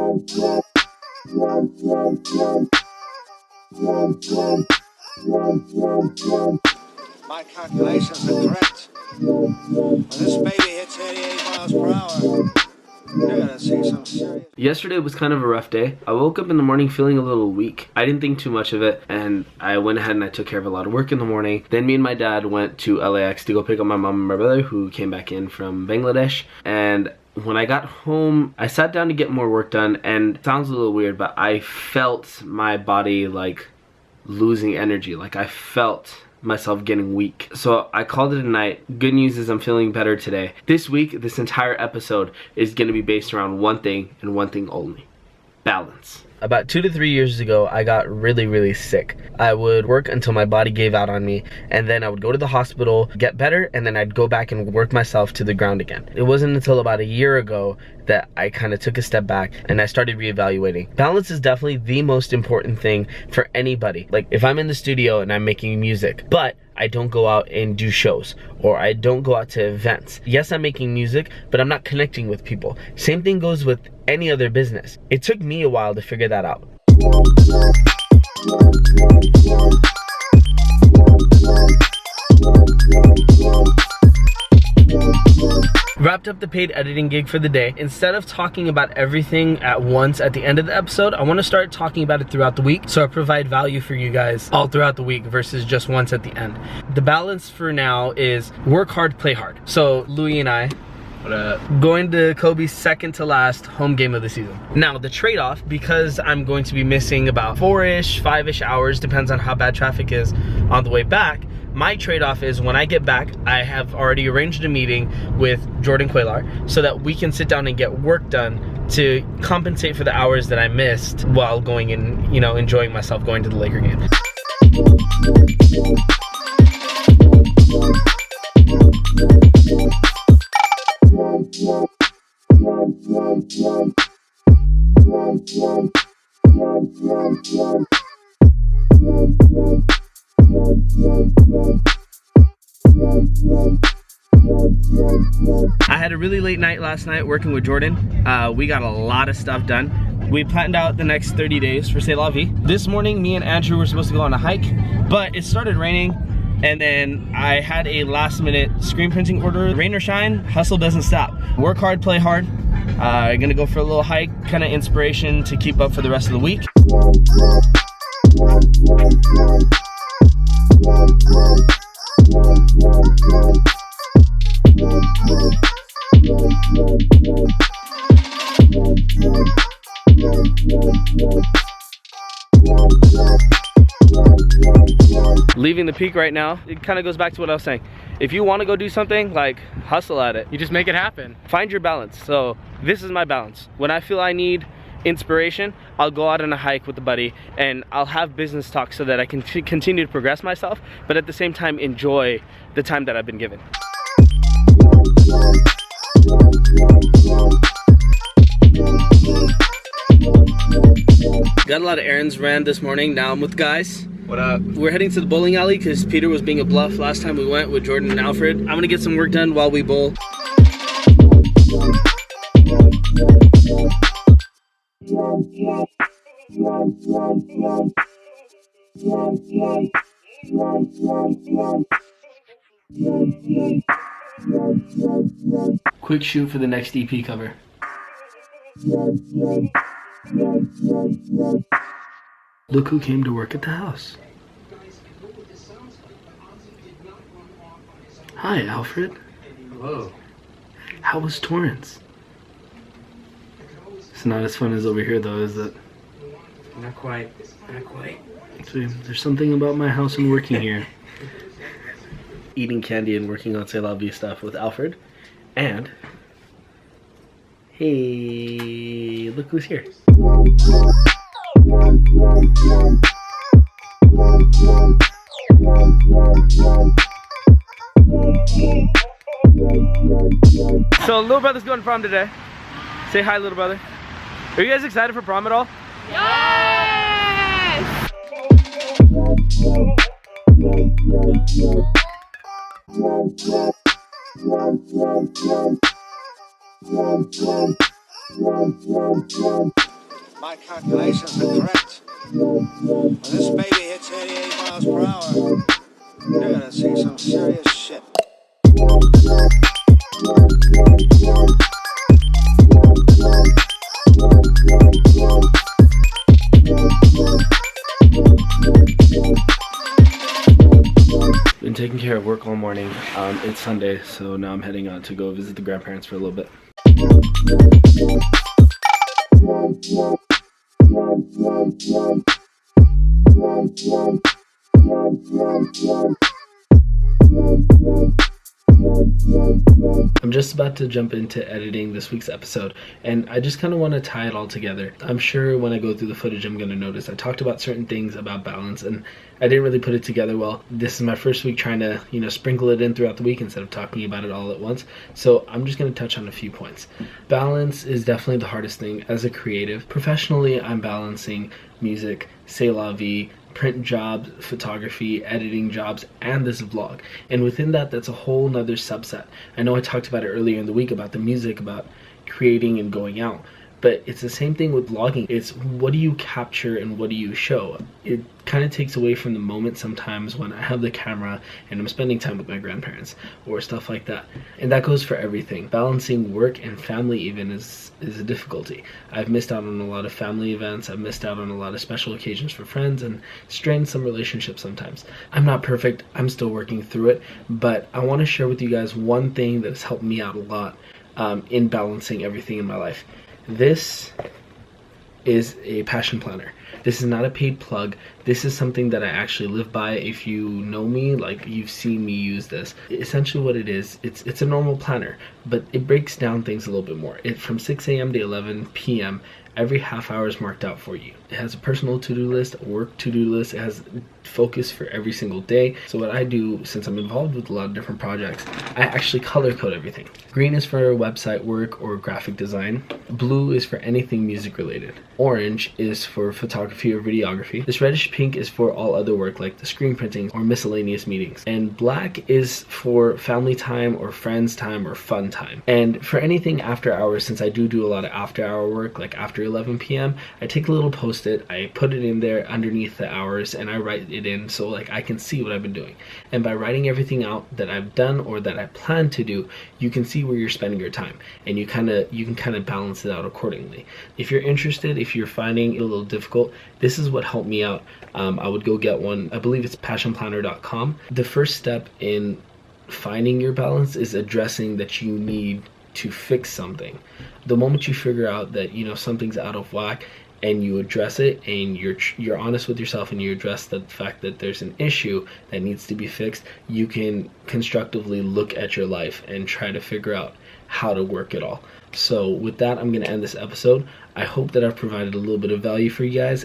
My calculations are correct. When this baby hits 88 miles per hour, you're gonna see some serious... Yesterday was kind of a rough day. I woke up in the morning feeling a little weak. I didn't think too much of it, and I went ahead and I took care of a lot of work in the morning. Then me and my dad went to LAX to go pick up my mom and my brother, who came back in from Bangladesh. And when I got home, I sat down to get more work done, and it sounds a little weird, but I felt my body like losing energy. Like I felt myself getting weak. So I called it a night. Good news is I'm feeling better today. This week, this entire episode is going to be based around one thing and one thing only: balance. About 2 to 3 years ago, I got really sick. I would work until my body gave out on me, and then I would go to the hospital, get better, and then I'd go back and work myself to the ground again. It wasn't until about a year ago that I kind of took a step back and I started reevaluating. Balance is definitely the most important thing for anybody. Like if I'm in the studio and I'm making music, but I don't go out and do shows, or I don't go out to events. Yes, I'm making music, but I'm not connecting with people. Same thing goes with any other business. It took me a while to figure that out. Wrapped up the paid editing gig for the day. Instead of talking about everything at once at the end of the episode, I want to start talking about it throughout the week, so I provide value for you guys all throughout the week versus just once at the end. The balance for now is work hard, play hard. So Louis and I, going to Kobe's second to last home game of the season. Now the trade-off, because I'm going to be missing about 4-ish, 5-ish hours, depends on how bad traffic is on the way back. My trade-off is when I get back, I have already arranged a meeting with Jordan Cuellar so that we can sit down and get work done to compensate for the hours that I missed while going and, you know, enjoying myself going to the Laker game. I had a really late night last night working with Jordan. We got a lot of stuff done. We planned out the next 30 days for C'est La Vie. This morning, me and Andrew were supposed to go on a hike, but it started raining, and then I had a last minute screen printing order. Rain or shine, hustle doesn't stop. Work hard, play hard. Gonna go for a little hike, kind of inspiration to keep up for the rest of the week. Leaving the peak right now, it kind of goes back to what I was saying. If you want to go do something, like, hustle at it. You just make it happen. Find your balance. So this is my balance. When I feel I need inspiration, I'll go out on a hike with a buddy and I'll have business talk so that I can continue to progress myself, but at the same time enjoy the time that I've been given. Got a lot of errands ran this morning. Now I'm with guys. What up? We're heading to the bowling alley because Peter was being a bluff last time we went with Jordan and Alfred. I'm gonna get some work done while we bowl. Quick shoot for the next EP cover. Look who came to work at the house. Hi, Alfred. Hello. How was Torrance? It's not as fun as over here though, is it? Not quite. Not quite. See, there's something about my house and working here. Eating candy and working on C'est La Vie stuff with Alfred. And hey, look who's here. So little brother's going to prom today. Say hi, little brother. Are you guys excited for prom at all? Yes! My calculations are correct. When this baby hits 88 miles per hour, you're gonna see some serious shit. Been taking care of work all morning. It's Sunday, so now I'm heading out to go visit the grandparents for a little bit. I'm just about to jump into editing this week's episode, and I just kind of want to tie it all together. I'm sure when I go through the footage I'm going to notice I talked about certain things about balance, and I didn't really put it together well. This is my first week trying to, sprinkle it in throughout the week instead of talking about it all at once. So I'm just going to touch on a few points. Balance is definitely the hardest thing as a creative. Professionally, I'm balancing music, c'est la vie, print jobs, photography, editing jobs, and this vlog. And within that, that's a whole nother subset. I know I talked about it earlier in the week about the music, about creating and going out, but it's the same thing with vlogging. It's what do you capture and what do you show? It kind of takes away from the moment sometimes when I have the camera and I'm spending time with my grandparents or stuff like that. And that goes for everything. Balancing work and family even is a difficulty. I've missed out on a lot of family events. I've missed out on a lot of special occasions for friends and strained some relationships sometimes. I'm not perfect. I'm still working through it, but I want to share with you guys one thing that has helped me out a lot in balancing everything in my life. This is a passion planner. This is not a paid plug. This is something that I actually live by. If you know me, like you've seen me use this. Essentially what it is, it's a normal planner, but it breaks down things a little bit more. From 6 a.m. to 11 p.m., every half hour is marked out for you. It has a personal to-do list, a work to-do list. It has focus for every single day. So what I do, since I'm involved with a lot of different projects, I actually color code everything. Green is for website work or graphic design. Blue is for anything music related. Orange is for photography or videography. This reddish pink is for all other work like the screen printing or miscellaneous meetings. And black is for family time or friends time or fun time. And for anything after hours, since I do a lot of after hour work, like after 11 p.m., I take a little post-it, I put it in there underneath the hours, and I write it in so like I can see what I've been doing. And by writing everything out that I've done or that I plan to do, you can see where you're spending your time, and you can kind of balance it out accordingly. If you're interested, if you're finding it a little difficult, this is what helped me out. I would go get one. I believe it's passionplanner.com. The first step in finding your balance is addressing that you need to fix something. The moment you figure out that something's out of whack and you address it and you're honest with yourself and you address the fact that there's an issue that needs to be fixed, you can constructively look at your life and try to figure out how to work it all. So with that, I'm going to end this episode. I hope that I've provided a little bit of value for you guys.